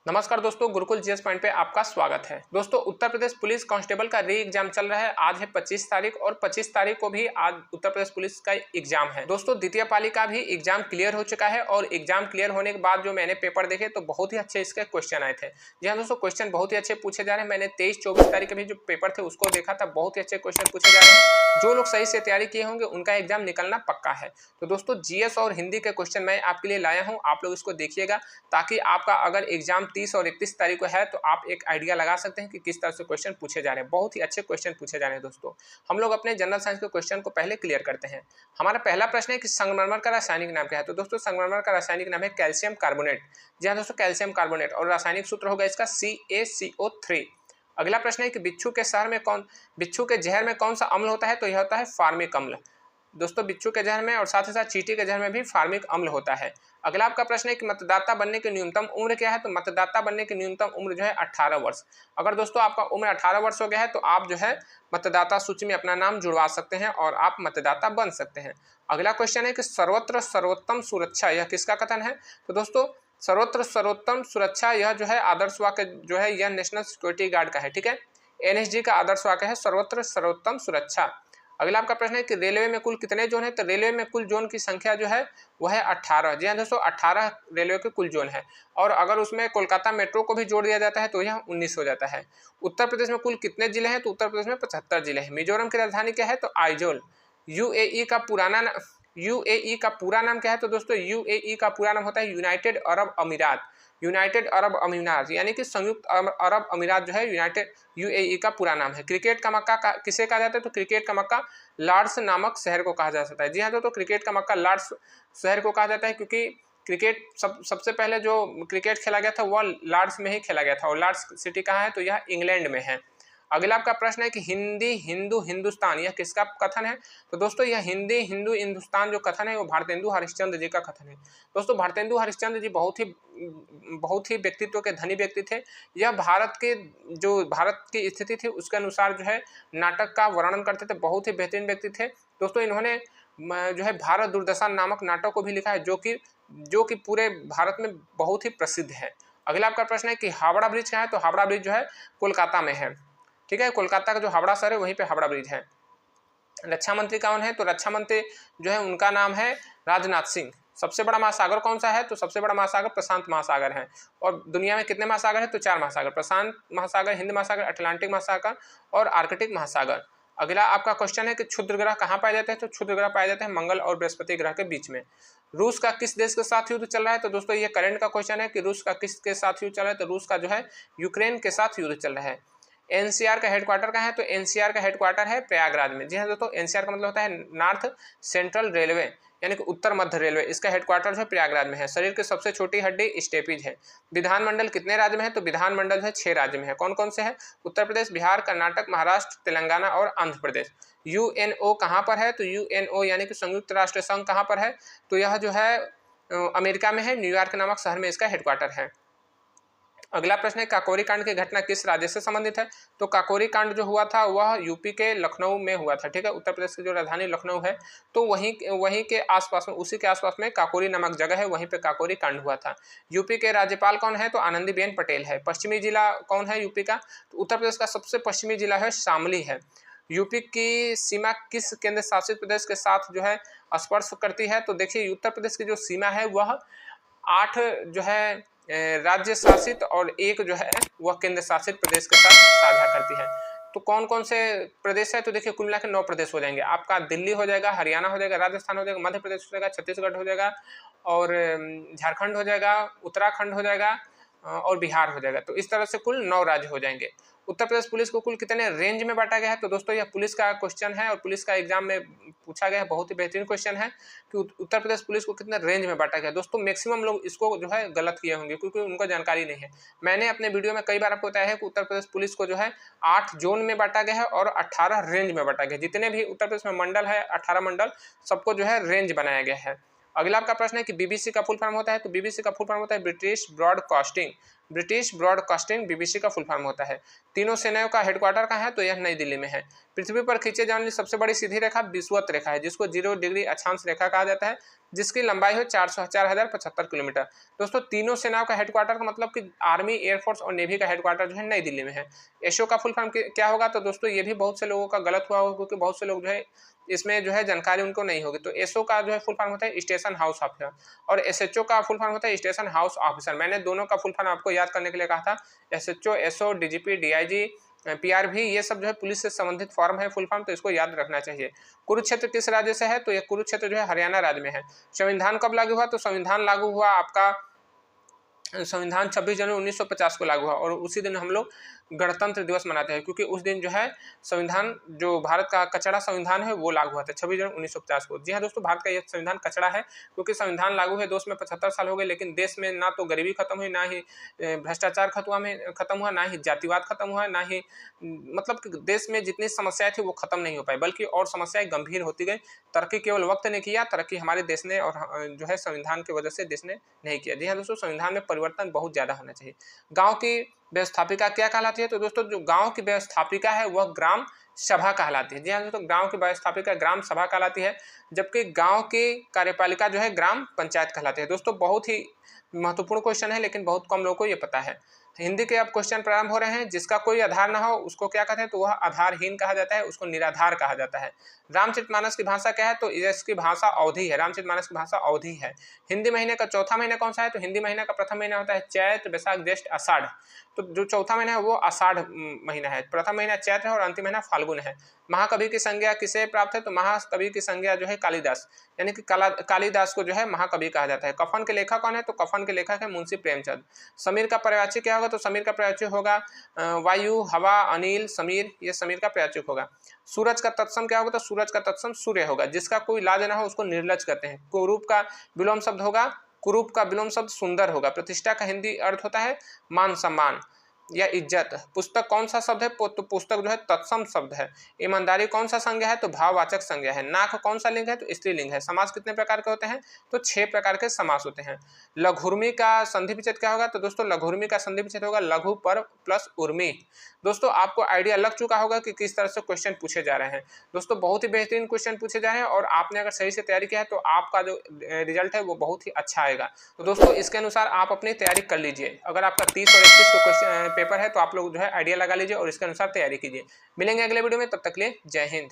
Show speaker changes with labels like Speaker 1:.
Speaker 1: नमस्कार दोस्तों, Gurukul GS point पे आपका स्वागत है। दोस्तों, उत्तर प्रदेश पुलिस कांस्टेबल का री एग्जाम चल रहा है। आज है 25 तारीख और 25 तारीख को भी आज उत्तर प्रदेश पुलिस का एग्जाम है। दोस्तों, द्वितीय पाली का भी एग्जाम क्लियर हो चुका है और एग्जाम क्लियर होने के बाद जो मैंने पेपर देखे तो बहुत ही अच्छे इसके क्वेश्चन आए थे। जी हाँ दोस्तों, क्वेश्चन बहुत ही अच्छे पूछे जा रहे हैं। मैंने 23-24 तारीख के भी जो पेपर थे उसको देखा था, बहुत ही अच्छे क्वेश्चन पूछे जा रहे हैं। जो लोग सही से तैयारी किए होंगे उनका एग्जाम निकलना पक्का है। तो दोस्तों, जीएस और हिंदी के क्वेश्चन मैं आपके लिए लाया हूँ, आप लोग इसको देखिएगा ताकि आपका अगर एग्जाम 30 और 31 तारीख को है तो आप एक आइडिया लगा सकते हैं कि किस तरह से क्वेश्चन पूछे जा रहे हैं। बहुत ही अच्छे क्वेश्चन पूछे जा रहे हैं। दोस्तों, हम लोग अपने जनरल साइंस के क्वेश्चन को पहले क्लियर करते हैं। हमारा पहला प्रश्न है कि संगमरमर का रासायनिक नाम क्या है। तो दोस्तों, संगमरमर का रासायनिक नाम है कैल्शियम कार्बोनेट। जी हाँ दोस्तों, कैल्शियम कार्बोनेट और रासायनिक सूत्र होगा इसका CaCO3। अगला प्रश्न है कि बिच्छू के जहर में कौन सा अम्ल होता है। तो यह होता है फार्मिक अम्ल। दोस्तों, बिच्छू के जहर में और साथ ही साथ चींटी के जहर में भी फार्मिक अम्ल होता है। अगला आपका प्रश्न है कि मतदाता बनने की न्यूनतम उम्र क्या है। तो मतदाता बनने की न्यूनतम उम्र जो है 18 वर्ष। अगर दोस्तों आपका उम्र 18 वर्ष हो गया है तो आप जो है मतदाता सूची में अपना नाम जुड़वा सकते हैं और आप मतदाता बन सकते हैं। अगला क्वेश्चन है कि सर्वत्र सर्वोत्तम सुरक्षा यह किसका कथन है। तो दोस्तों, सर्वत्र सर्वोत्तम सुरक्षा यह जो है आदर्श वाक्य जो है यह नेशनल सिक्योरिटी गार्ड का है। ठीक है, NSG का आदर्श वाक्य है सर्वत्र सर्वोत्तम सुरक्षा। अगला आपका प्रश्न है कि रेलवे में कुल कितने जोन है। तो रेलवे में कुल जोन की संख्या जो है वह है 18। जी हाँ दोस्तों, 18 रेलवे के कुल जोन है और अगर उसमें कोलकाता मेट्रो को भी जोड़ दिया जाता है तो यह 19 हो जाता है। उत्तर प्रदेश में कुल कितने जिले हैं। तो उत्तर प्रदेश में 75 जिले हैं। मिजोरम की राजधानी क्या है। तो आइजोल। यूएई का पूरा नाम क्या है। तो दोस्तों, यूएई का पूरा नाम होता है यूनाइटेड अरब अमीरात। यूनाइटेड अरब अमीरात यानी कि संयुक्त अरब अमीरात जो है यूएई का पूरा नाम है। क्रिकेट का मक्का किसे कहा जाता है। तो क्रिकेट का मक्का लॉर्ड्स नामक शहर को कहा जा सकता है। जी हाँ दोस्तों, क्रिकेट का मक्का लॉर्ड्स शहर को कहा जाता है क्योंकि क्रिकेट सबसे पहले जो क्रिकेट खेला गया था वह लॉर्ड्स में ही खेला गया था और लॉर्ड्स सिटी कहाँ है। तो यह इंग्लैंड में है। अगला आपका प्रश्न है कि हिंदी हिंदू हिंदुस्तान यह किसका कथन है। तो दोस्तों, यह हिंदी हिंदू हिंदुस्तान जो कथन है वो भारतेंदु हरिश्चंद्र जी का कथन है। दोस्तों, भारतेंदु हरिश्चंद्र जी बहुत ही व्यक्तित्व के धनी व्यक्ति थे। यह भारत की स्थिति थी उसके अनुसार जो है नाटक का वर्णन करते थे। बहुत ही बेहतरीन व्यक्ति थे। दोस्तों, इन्होंने जो है भारत दुर्दशा नामक नाटक को भी लिखा है जो कि पूरे भारत में बहुत ही प्रसिद्ध है। अगला आपका प्रश्न है कि हावड़ा ब्रिज क्या है। तो हावड़ा ब्रिज जो है कोलकाता में है। ठीक है, कोलकाता का जो हावड़ा शहर है वहीं पे हावड़ा ब्रिज है। रक्षा मंत्री कौन है। तो रक्षा मंत्री जो है उनका नाम है राजनाथ सिंह। सबसे बड़ा महासागर कौन सा है। तो सबसे बड़ा महासागर प्रशांत महासागर है। और दुनिया में कितने महासागर है। तो 4 महासागर, प्रशांत महासागर, हिंद महासागर, अटलांटिक महासागर और आर्कटिक महासागर। अगला आपका क्वेश्चन है कि क्षुद्र ग्रह कहाँ पाए जाते हैं। तो क्षुद्र ग्रह पाए जाते हैं मंगल और बृहस्पति ग्रह के बीच में। रूस का किस देश के साथ युद्ध चल रहा है। तो दोस्तों, ये करंट का क्वेश्चन है कि रूस का किसके साथ युद्ध चल रहा है। तो रूस का जो है यूक्रेन के साथ युद्ध चल रहा है। एनसीआर का हेडक्वार्टर कहाँ है। तो एनसीआर का हेडक्वार्टर है प्रयागराज में। जी हाँ दोस्तों, एनसीआर का मतलब होता है नॉर्थ सेंट्रल रेलवे यानी कि उत्तर मध्य रेलवे। इसका हेडक्वार्टर जो है प्रयागराज में है। शरीर की सबसे छोटी हड्डी स्टेपीज है। विधानमंडल कितने राज्य में है। तो विधानमंडल जो है 6 राज्य में है। कौन कौन से है। उत्तर प्रदेश, बिहार, कर्नाटक, महाराष्ट्र, तेलंगाना और आंध्र प्रदेश। यूएनओ कहाँ पर है। तो यूएनओ यानी कि संयुक्त राष्ट्र संघ कहाँ पर है। तो यह जो है अमेरिका में है, न्यूयॉर्क नामक शहर में इसका हेडक्वार्टर है। अगला प्रश्न है काकोरी कांड की घटना किस राज्य से संबंधित है। तो काकोरी कांड जो हुआ था वह यूपी के लखनऊ में हुआ था। ठीक है, उत्तर प्रदेश की जो राजधानी लखनऊ है तो वहीं के आसपास में, उसी के आसपास में काकोरी नामक जगह है, वहीं पे काकोरी कांड हुआ था। यूपी के राज्यपाल कौन है। तो आनंदीबेन पटेल है। पश्चिमी जिला कौन है यूपी का। तो उत्तर प्रदेश का सबसे पश्चिमी जिला है शामली है। यूपी की सीमा किस केंद्र शासित प्रदेश के साथ जो है स्पर्श करती है। तो देखिए, उत्तर प्रदेश की जो सीमा है वह 8 जो है राज्य शासित और 1 जो है वह केंद्र शासित प्रदेश के साथ साझा करती है। तो कौन कौन से प्रदेश है। तो देखिए, कुल मिलाकर 9 प्रदेश हो जाएंगे आपका। दिल्ली हो जाएगा, हरियाणा हो जाएगा, राजस्थान हो जाएगा, मध्य प्रदेश हो जाएगा, छत्तीसगढ़ हो जाएगा और झारखंड हो जाएगा, उत्तराखंड हो जाएगा और बिहार हो जाएगा। तो इस तरह से कुल 9 राज्य हो जाएंगे। उत्तर प्रदेश पुलिस को कुल कितने रेंज में बांटा गया है। तो दोस्तों, यह पुलिस का क्वेश्चन है और पुलिस का एग्जाम में पूछा गया है। बहुत ही बेहतरीन क्वेश्चन है कि उत्तर प्रदेश पुलिस को कितने रेंज में बांटा गया। दोस्तों, मैक्सिमम लोग इसको जो है गलत किए होंगे क्योंकि उनको जानकारी नहीं है। मैंने अपने वीडियो में कई बार आपको बताया है कि उत्तर प्रदेश पुलिस को जो है 8 जोन में बांटा गया है और 18 रेंज में बांटा गया। जितने भी उत्तर प्रदेश में मंडल है, 18 मंडल, सबको जो है रेंज बनाया गया है। अगला आपका प्रश्न है कि बीबीसी का फुल फॉर्म होता है। तो बीबीसी का फुल फॉर्म होता है British broadcasting British broadcasting BBC का फुल फॉर्म होता है। तीनों सेनाओं का हेडक्वार्टर कहाँ है, तो यह नई दिल्ली में है। पृथ्वी पर खींचे जाने वाली सबसे बड़ी सीधी रेखा विषुवत रेखा है, जिसको 0 डिग्री अक्षांश रेखा कहा जाता है, जिसकी लंबाई हो 4,075 किलोमीटर। दोस्तों तीनों सेनाओं का हेडक्वार्टर का मतलब कि आर्मी, एयरफोर्स और नेवी का हेडक्वार्टर जो है नई दिल्ली में है। एसओ का फुल फॉर्म क्या होगा, तो दोस्तों ये भी बहुत से लोगों का गलत हुआ होगा, क्योंकि बहुत से लोग जो है इसमें जो है जानकारी उनको नहीं होगी। तो एसओ का जो है फुल फॉर्म होता है स्टेशन हाउस ऑफिसर, और एसएचओ का फुल फॉर्म होता है स्टेशन हाउस ऑफिसर। मैंने दोनों का फुल फॉर्म आपको याद करने के लिए कहा था। SHO, SO, DGP, DIG, PRV, ये सब जो है पुलिस से संबंधित फॉर्म है फुल फॉर्म, तो इसको याद रखना चाहिए। कुरुक्षेत्र किस राज्य से है, तो ये कुरुक्षेत्र जो है हरियाणा राज्य में है। संविधान कब लागू हुआ, तो संविधान लागू हुआ आपका संविधान 26 जनवरी 1950 को लागू हुआ, और उसी दिन हम लोग गणतंत्र दिवस मनाते हैं, क्योंकि उस दिन जो है संविधान, जो भारत का कचड़ा संविधान है वो लागू हुआ था 26 जनवरी 1950 को। जी हाँ दोस्तों, भारत का यह संविधान कचड़ा है, क्योंकि संविधान लागू है दोस्त में 75 साल हो गए, लेकिन देश में ना तो गरीबी खत्म हुई, ना ही भ्रष्टाचार खत्म हुआ, ना ही जातिवाद खत्म हुआ, ना ही मतलब कि देश में जितनी समस्याएं थी वो खत्म नहीं हो पाई, बल्कि और समस्याएं गंभीर होती गई। तरक्की केवल वक्त ने किया, तरक्की हमारे देश ने और जो है संविधान की वजह से देश ने नहीं किया। जी हाँ दोस्तों, संविधान में परिवर्तन बहुत ज्यादा होना चाहिए। गांव की व्यवस्थापिका क्या कहलाती है, तो दोस्तों जो गांव की व्यवस्थापिका है वह ग्राम सभा कहलाती है। जी हाँ दोस्तों, गांव की व्यवस्थापिका ग्राम सभा कहलाती है, जबकि गांव की कार्यपालिका जो है ग्राम पंचायत कहलाती है। दोस्तों बहुत ही महत्वपूर्ण क्वेश्चन है, लेकिन बहुत कम लोगों को ये पता है। हिंदी के अब क्वेश्चन प्रारंभ हो रहे हैं। जिसका कोई आधार ना हो उसको क्या कहते हैं, तो वह आधारहीन कहा जाता है, उसको निराधार कहा जाता है। रामचरितमानस की भाषा क्या है, तो इसकी भाषा अवधी है। रामचरितमानस की भाषा अवधी है। हिंदी महीने का चौथा महीना कौन सा है, तो हिंदी महीना का प्रथम महीना होता है चैत, वैशाख, ज्येष्ठ, आषाढ़। तो जो चौथा महीना है वो आषाढ़ महीना है। प्रथम महीना चैत है और अंतिम महीना फाल्गुन है। महाकवि की संज्ञा किसे प्राप्त है, तो महाकवि की संज्ञा जो है कालिदास, यानी कि कालिदास को जो है महाकवि कहा जाता है। कफन के लेखक कौन है, तो कफन के लेखक है मुंशी प्रेमचंद। समीर का पर्यायवाची क्या होगा, तो समीर का पर्यायवाची होगा वायु, हवा, अनिल, समीर, ये समीर का पर्यायवाची होगा। सूरज का तत्सम क्या होगा, तो सूरज का तत्सम सूर्य होगा। जिसका कोई इलाज ना हो उसको निर्लज कहते हैं। कुरूप का विलोम शब्द होगा, कुरूप का विलोम शब्द सुंदर होगा। प्रतिष्ठा का हिंदी अर्थ होता है मान सम्मान या इज्जत। पुस्तक कौन सा शब्द है, तो पुस्तक जो है तत्सम शब्द है। ईमानदारी कौन सा संज्ञा है, तो भाववाचक संज्ञा है। नाक कौन सा लिंग है, तो स्त्रीलिंग है। समास कितने प्रकार के होते हैं, तो 6 प्रकार के समास होते हैं। लघुर्मी का संधि विच्छेद क्या होगा, तो दोस्तों लघुर्मी का संधि विच्छेद होगा लघु पर प्लस उर्मी। दोस्तों आपको आइडिया लग चुका होगा कि किस तरह से क्वेश्चन पूछे जा रहे हैं। दोस्तों बहुत ही बेहतरीन क्वेश्चन पूछे जा रहे हैं, और आपने अगर सही से तैयारी किया है तो आपका जो रिजल्ट है वो बहुत ही अच्छा आएगा। तो दोस्तों इसके अनुसार आप अपनी तैयारी कर लीजिए। अगर आपका 30 और 31 को क्वेश्चन पेपर है तो आप लोग जो है आइडिया लगा लीजिए और इसके अनुसार तैयारी कीजिए। मिलेंगे अगले वीडियो में, तब तक के लिए जय हिंद।